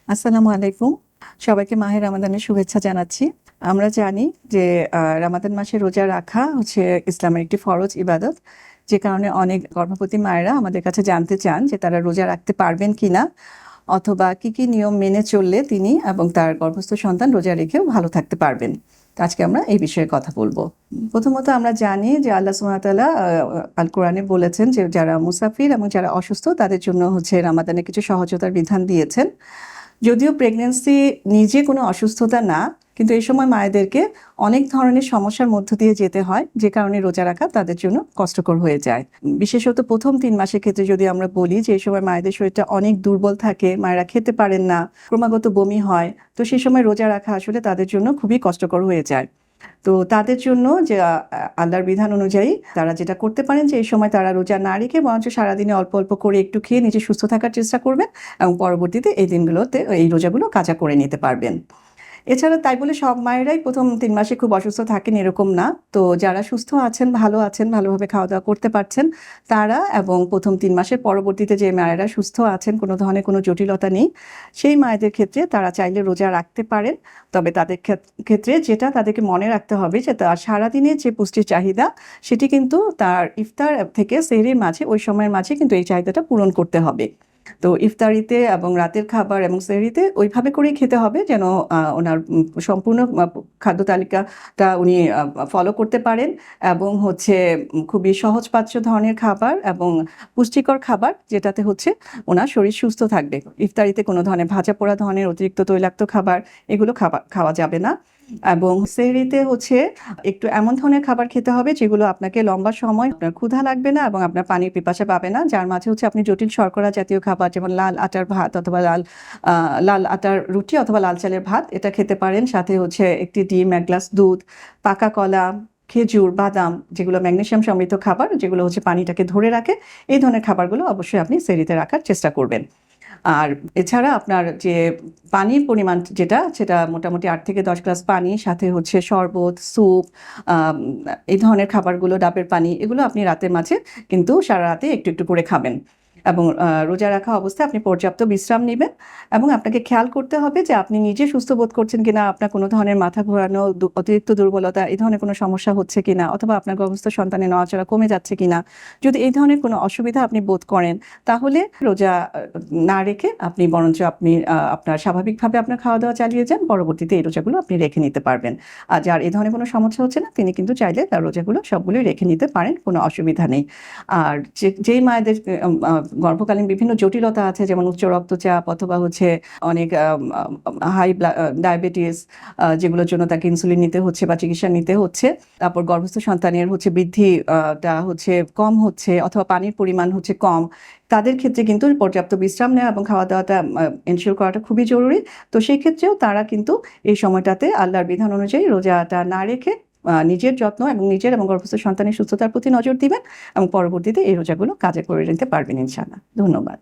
আসসালামু আলাইকুম। সবাইকে মাহে রমাদানের শুভেচ্ছা জানাচ্ছি। আমরা জানি যে রমাদান মাসে রোজা রাখা হচ্ছে ইসলামের একটি ফরজ ইবাদত। যে কারণে অনেক গর্ভবতী মায়েরা আমাদের কাছে জানতে চান যে তারা রোজা রাখতে পারবেন কিনা, অথবা কি নিয়ম মেনে চললে তিনি এবং তার গর্ভস্থ সন্তান রোজা রেখেও ভালো থাকতে পারবেন। তো আজকে আমরা এই বিষয়ে কথা বলবো। প্রথমত আমরা জানি যে আল্লাহ সুবহানাহু ওয়া তাআলা আল কোরআনে বলেছেন যে যারা মুসাফির এবং যারা অসুস্থ তাদের জন্য হচ্ছে রমাদানে কিছু সহজতার বিধান দিয়েছেন। যদিও প্রেগন্যান্সি নিজে কোনো অসুস্থতা না, কিন্তু এই সময় মায়েদেরকে অনেক ধরনের সমস্যার মধ্য দিয়ে যেতে হয়, যে কারণে রোজা রাখা তাদের জন্য কষ্টকর হয়ে যায়। বিশেষত প্রথম 3 মাসের ক্ষেত্রে যদি আমরা বলি যে এই সময় মায়েদের শরীরটা অনেক দুর্বল থাকে, মায়েরা খেতে পারেন না, ক্রমাগত বমি হয়, তো সেই সময় রোজা রাখা আসলে তাদের জন্য খুবই কষ্টকর হয়ে যায়। তো তাদের জন্য যে আল্লাহর বিধান অনুযায়ী তারা যেটা করতে পারেন যে এই সময় তারা রোজা না রেখে বরঞ্চ সারাদিনে অল্প অল্প করে একটু খেয়ে নিজে সুস্থ থাকার চেষ্টা করবেন এবং পরবর্তীতে এই দিনগুলোতে এই রোজাগুলো কাজা করে নিতে পারবেন। এছাড়া তাই বলে সব মায়েরাই প্রথম 3 মাসে খুব অসুস্থ থাকেন এরকম না। তো যারা সুস্থ আছেন, ভালোভাবে খাওয়া দাওয়া করতে পারছেন তারা, এবং প্রথম 3 মাসের পরবর্তীতে যে মায়েরা সুস্থ আছেন, কোনো ধরনের কোনো জটিলতা নেই, সেই মায়েদের ক্ষেত্রে তারা চাইলে রোজা রাখতে পারেন। তবে তাদের ক্ষেত্রে যেটা তাদেরকে মনে রাখতে হবে যে তার সারাদিনের যে পুষ্টির চাহিদা সেটি কিন্তু তার ইফতার থেকে সেহরির মাঝে, ওই সময়ের মাঝে কিন্তু এই চাহিদাটা পূরণ করতে হবে। তো ইফতারিতে এবং রাতের খাবার এবং সেহরিতে ওইভাবে করেই খেতে হবে যেন ওনার সম্পূর্ণ খাদ্য তালিকাটা উনি ফলো করতে পারেন, এবং হচ্ছে খুবই সহজপাচ্য ধরনের খাবার এবং পুষ্টিকর খাবার, যেটাতে হচ্ছে ওনার শরীর সুস্থ থাকবে। ইফতারিতে কোনো ধরনের ভাজা পোড়া ধরনের অতিরিক্ত তৈলাক্ত খাবার এগুলো খাওয়া যাবে না। এবং সেহরিতে হচ্ছে একটু এমন ধরনের খাবার খেতে হবে যেগুলো আপনাকে লম্বা সময় আপনার ক্ষুধা লাগবে না এবং আপনার পানির পিপাসা পাবে না, যার মাঝে হচ্ছে আপনি জটিল শর্করা জাতীয় খাবার যেমন লাল আটার ভাত অথবা লাল আটার রুটি অথবা লাল চালের ভাত এটা খেতে পারেন। সাথে হচ্ছে একটি ডিম, 1 গ্লাস দুধ, পাকা কলা, খেজুর, বাদাম, যেগুলো ম্যাগনেসিয়াম সমৃদ্ধ খাবার, যেগুলো হচ্ছে পানিটাকে ধরে রাখে, এই ধরনের খাবারগুলো অবশ্যই আপনি সেহরিতে রাখার চেষ্টা করবেন। আর এছাড়া আপনার যে পানির পরিমাণ সেটা মোটামুটি 8 থেকে 10 গ্লাস পানি, সাথে হচ্ছে শরবত, স্যুপ, এই ধরনের খাবারগুলো, ডাবের পানি, এগুলো আপনি রাতের মাঝে কিন্তু সারা রাতে একটু একটু করে খাবেন। এবং রোজা রাখা অবস্থায় আপনি পর্যাপ্ত বিশ্রাম নেবেন, এবং আপনাকে খেয়াল করতে হবে যে আপনি নিজে সুস্থ বোধ করছেন কিনা, আপনার কোনো ধরনের মাথা ঘোরানো, অতিরিক্ত দুর্বলতা, এই ধরনের কোনো সমস্যা হচ্ছে কিনা, অথবা আপনার গর্ভস্থ সন্তানের নড়াচড়া কমে যাচ্ছে কিনা। যদি এই ধরনের কোনো অসুবিধা আপনি বোধ করেন তাহলে রোজা না রেখে আপনি বরঞ্চ আপনার স্বাভাবিকভাবে আপনার খাওয়া দাওয়া চালিয়ে যান, পরবর্তীতে এই রোজাগুলো আপনি রেখে নিতে পারবেন। আর যার এই ধরনের কোনো সমস্যা হচ্ছে না তিনি কিন্তু চাইলে তার রোজাগুলো সবগুলোই রেখে নিতে পারেন, কোনো অসুবিধা নেই। আর যেই মায়েদের গর্ভকালীন বিভিন্ন জটিলতা আছে, যেমন উচ্চ রক্তচাপ অথবা হচ্ছে অনেক হাই ডায়াবেটিস, যেগুলোর জন্য তাকে ইনসুলিন নিতে হচ্ছে বা চিকিৎসা নিতে হচ্ছে, তারপর গর্ভস্থ সন্তানের হচ্ছে বৃদ্ধিটা হচ্ছে কম হচ্ছে অথবা পানির পরিমাণ হচ্ছে কম, তাদের ক্ষেত্রে কিন্তু পর্যাপ্ত বিশ্রাম নেওয়া এবং খাওয়া দাওয়াটা এনশিওর করাটা খুবই জরুরি। তো সেই ক্ষেত্রেও তারা কিন্তু এই সময়টাতে আল্লাহর বিধান অনুযায়ী রোজাটা না রেখে নিজের যত্ন এবং নিজের এবং গর্ভস্থ সন্তানের সুস্থতার প্রতি নজর দিবেন, এবং পরবর্তীতে এই রোজাগুলো কাজে করে নিতে পারবেন ইনশাআল্লাহ। ধন্যবাদ।